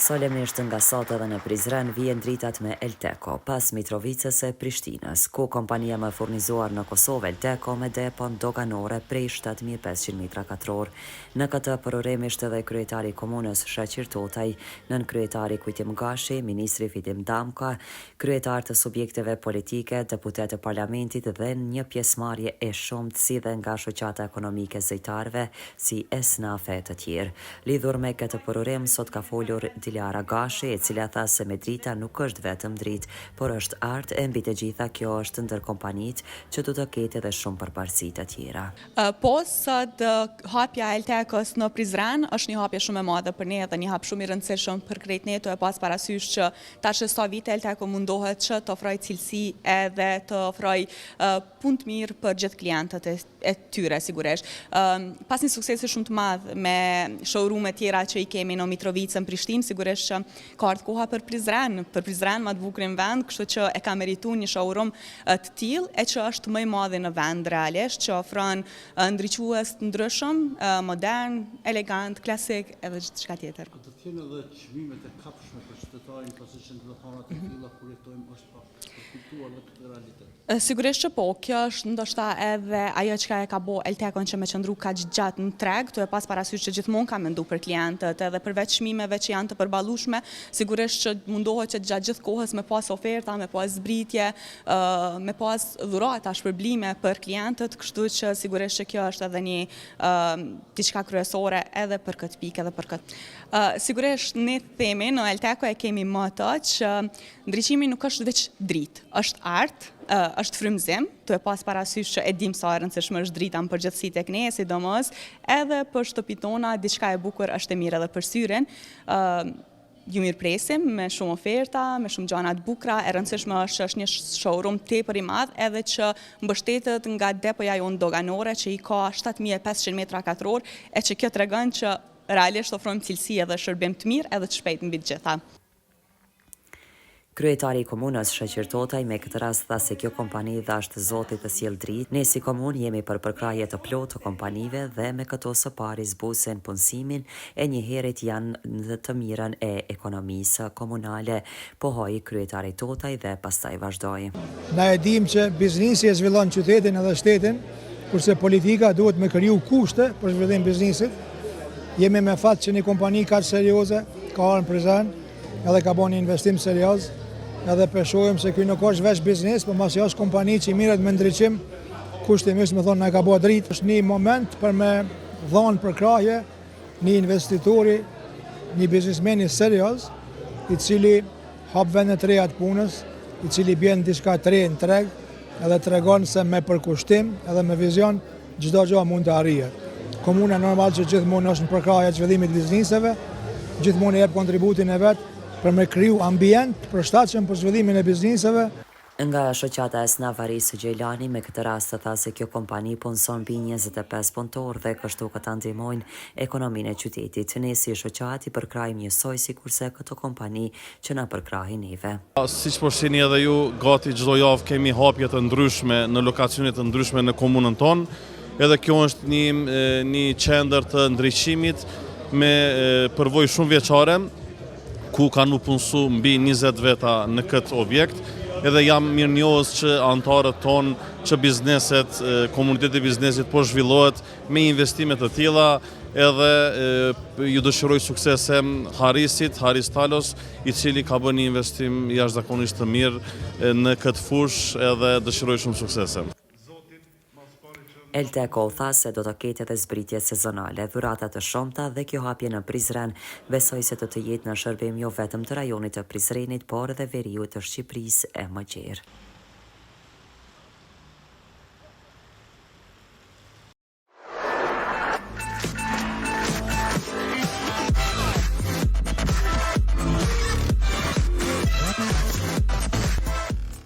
Solemisht nga sot edhe në Prizren vjen dritat me Elteko, pas Mitrovicës e Prishtinës, ku kompania më furnizuar në Kosovë Elteko me depon doganore prej 7.500 metra katror. Në këtë përurim ishte edhe kryetari komunës Shaqir Totaj, nën kryetari Kujtim Gashi, ministri Fitim Damka, kryetar të subjekteve politike, deputet të parlamentit dhe një pjesëmarrje e shumtë si dhe nga shoqata ekonomike zejtarve si esnafe të tjerë. Lidhur me këtë përurim, sot ka folur Dilara Gashi, e cila tha se me drita nuk është vetëm dritë, por është artë e mbi të gjitha kjo është ndër kompanitë që do të ketë edhe shumë përparësi të tjera. Po, sot hapja e Eltekos në Prizren është një hapje shumë e madhe për ne dhe një hap shumë i rëndësishëm për krejt ne, të e pas parasysh që tash sa vite Elteko mundohet që të ofroj cilësi edhe të ofroj punë të mirë për gjithë klientët e tyre sigurisht. Pas një suksesi shumë të madh me showroom e tjera që i kemi në Mitrovicë në Prishtinë, sigurisht që ka ardhur koha për Prizren më të bukurin vend, kështu që e ka merituar një showroom të tillë e që është më i madhi në vend realisht, që ofron ndriçues të ndryshëm, modern, elegant, klasik edhe çka tjetër. Do të thënë edhe çmimet e kapshme për qytetarin, pasi që ndërthonat e tilla kur jetojmë është kuptuar në këtë realitet. Sigurisht që po, kjo është ndoshta edhe ajo që e ka bo Eltekon që me qëndru kaq gjatë në treg, të e pas parasysh që gjithmonë ka mendu për klientët, edhe përveç çmimeve që janë të përballueshme, sigurisht që mundohet që gjatë gjithë kohës me pas oferta, me pas zbritje, me pas dhurata, shpërblime për klientët, kështu që sigurisht që kjo është edhe një diçka kryesore edhe për këtë pikë, edhe për këtë. Sigurisht ne themi në Elteko e kemi moto që ndriçimi nuk është veç dritë, është artë, është frymëzim, të e pas parasysh që e dim sa e rëndësishme është drita në përgjithësi tek ne, sidomos edhe për shtëpitë tona diçka e bukur është e mirë edhe për syrin. Ju mirëpresim me shumë oferta, me shumë gjëra të bukura, e rëndësishme është një showroom tepër i madh, edhe që mbështetet nga depoja jonë doganore që i ka 7.500 metra katror, e që kjo tregon që realisht ofrojmë cilësi edhe shërbim të mirë edhe të shpejtë mbi të gjitha. Kryetari i komunës Shaqir Totaj me këtë rast tha se kjo kompani dha është zotit të sjell dritë. Ne si komunë jemi për përkrahje të plotë të kompanive dhe me këto së pari zbusen punësimin e njëherët janë në të mirën e ekonomisë komunale, pohoi kryetari Totaj dhe pastaj vazhdoi. Na e dim që biznesi e zhvillon qytetin edhe shtetin, kurse politika duhet me kriju kushte për zhvillim biznesit. Jemi me fat që një kompani kaq serioze ka ardhur në Prizren edhe ka bën një investim serioz. Edhe peshohem se kjo nuk është veç biznes, por masi është kompani që i mirët me ndriçim, kushtimisht me thonë na ka bua dritë. Është një moment për me dhonë për krahje një investitori, një biznesmeni serioz, i cili hap vende të reja të punës, i cili bjen diçka të re në treg, edhe tregon se me përkushtim edhe me vizion çdo gjë mund të arrihet. Komuna normal që gjithmonë është në përkrahje të zhvillimit të bizneseve, gjithmonë jep kontributin e vet për me kriju ambient përshtatshëm për zhvillimin e bizneseve. Nga shoqata e Snavarisë Gjejlani me këtë rast tha se kjo kompani punson mbi 25 punëtorë dhe kështu këta ndihmojnë ekonominë e qytetit. Ne si shoqati përkrahim njësoj sikurse këto kompani që na përkrahin neve. Siç po shihni edhe ju, gati çdo javë kemi hapje të ndryshme në lokacione të ndryshme në komunën tonë. Edhe kjo është një qendër të ndriçimit me përvojë shumë vjeçare, ku kanë u punësu mbi 20 veta në këtë objekt, edhe jam mirënjohës që antarët tonë, që bizneset, komuniteti biznesit po zhvillohet me investimet të tilla, edhe ju dëshiroj suksesem Haris Talos, i cili ka bërë një investim jashtëzakonisht të mirë në këtë fushë edhe dëshiroj shumë suksesem. Elteko tha se do të ketë edhe zbritje sezonale, dhurata të shumta dhe kjo hapje në Prizren besoj se do të jetë në shërbim jo vetëm të rajonit të Prizrenit, por edhe veriut të Shqipërisë e më gjerë.